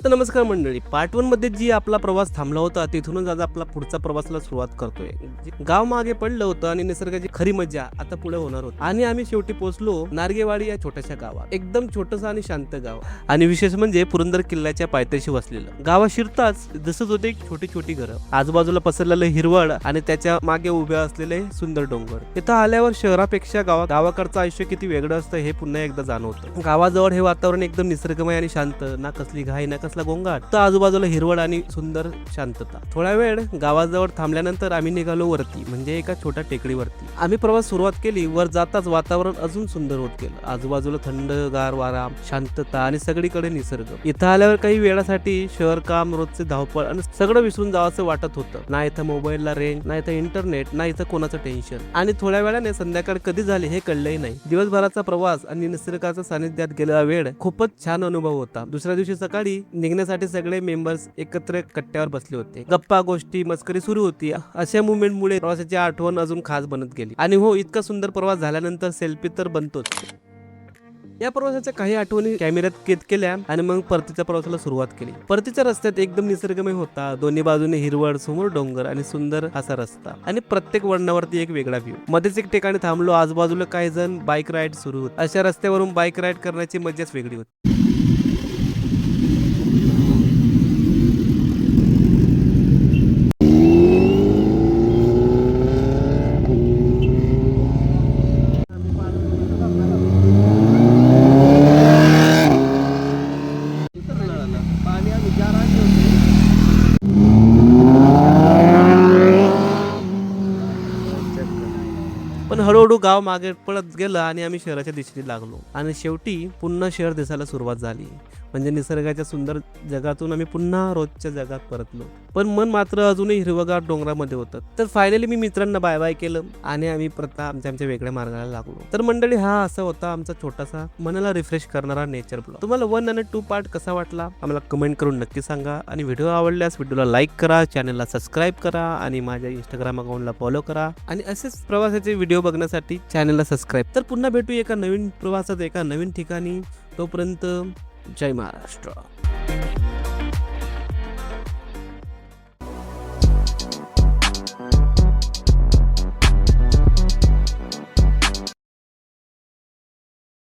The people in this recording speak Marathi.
तर नमस्कार मंडळी, पार्ट 1 मध्ये जी आपला प्रवास थांबला होता तिथूनच आज आपला पुढचा प्रवासाला सुरुवात करतोय. गाव मागे पडलं होतं आणि निसर्गाची खरी मजा आता पुढे होणार होती. आणि आम्ही शेवटी पोहोचलो नार्गेवाडी या छोट्याशा गावात. एकदम छोटंसं आणि शांत गाव, आणि विशेष म्हणजे पुरंदर किल्ल्याच्या पायथ्याशी वसलेलं. गावात शिरताच दिसत होते छोटी छोटी घरं, आजूबाजूला पसरलेलं हिरवळ आणि त्याच्या मागे उभ्या असलेले सुंदर डोंगर. इथं आल्यावर शहरापेक्षा गावाकडचं आयुष्य किती वेगळं असतं हे पुन्हा एकदा जाणवतं. गावाजवळ हे वातावरण एकदम निसर्गमय आणि शांत, ना कसली घाई ना कसला गोंगाट, तर आजूबाजूला हिरवळ आणि सुंदर शांतता. थोडा वेळ गावाजवळ थांबल्यानंतर आम्ही निघालो वरती, म्हणजे एका छोट्या टेकडीवरती. आम्ही प्रवास सुरुवात केली. वर जाताच वातावरण अजून सुंदर होत गेलं. आजूबाजूला थंडगार वारा, शांतता आणि सगळीकडे निसर्ग. इथं आल्यावर काही वेळासाठी शहर काम, रोजचे धावपळ आणि सगळं विसरून जावंसं वाटत होतं. ना इथं मोबाईलला रेंज, ना इथं इंटरनेट, ना इथं कोणाचं टेन्शन. आणि थोड्या वेळाने संध्याकाळ कधी झाली हे कळलंही नाही. दिवसभराचा प्रवास आणि निसर्गाच्या सानिध्यात गेलेला वेळ खूपच छान अनुभव होता. दुसऱ्या दिवशी सकाळी निघण्यासाठी सगळे मेंबर्स एकत्र कट्ट्यावर बसले होते. गप्पा गोष्टी मस्करी सुरू होती. अशा मुवमेंटमुळे प्रवासाची आठवण अजून खास बनत गेली. आणि हो, इतका सुंदर प्रवास झाल्यानंतर सेल्फी तर बनतोच. या प्रवासाच्या काही आठवणी कॅमेऱ्यात कैद केल्या आणि मग परतीच्या प्रवासाला सुरुवात केली. परतीच्या रस्त्यात एकदम निसर्गमय होता. दोन्ही बाजूने हिरवळ, समोर डोंगर आणि सुंदर असा रस्ता, आणि प्रत्येक वळणावरती एक वेगळा व्ह्यू. मध्येच एक ठिकाणी थांबलो. आजूबाजूला काही जण बाईक राईड सुरू होते. अशा रस्त्यावरून बाईक राईड करण्याची मजाच वेगळी होती. पण हळूहळू गाव मागे पळत गेलं आणि आम्ही शहराच्या दिशेने लागलो. आणि शेवटी पुन्हा शहर दिसायला सुरुवात झाली. म्हणजे निसर्गाच्या सुंदर जगातून आम्ही पुन्हा रोजच्या जगात परतलो. पण मन मात्र अजूनही हिरवगार डोंगरामध्ये होतं. तर फायनली मी मित्रांना बाय बाय केलं आणि आम्ही आमच्या वेगळ्या मार्गाला लागलो. तर मंडळी, हा असा होता आमचा छोटासा मनाला रिफ्रेश करणारा नेचर ब्लॉग. तुम्हाला 1 आणि 2 पार्ट कसा वाटला आम्हाला कमेंट करून नक्की सांगा. आणि व्हिडिओ आवडल्यास व्हिडिओला लाईक करा, चॅनलला सबस्क्राईब करा आणि माझ्या इंस्टाग्राम अकाउंटला फॉलो करा. आणि असेच प्रवासाचे व्हिडिओ बघण्यासाठी चॅनलला सबस्क्राईब. तर पुन्हा भेटू एका नवीन प्रवासात एका नवीन ठिकाणी. तोपर्यंत जय महाराष्ट्र.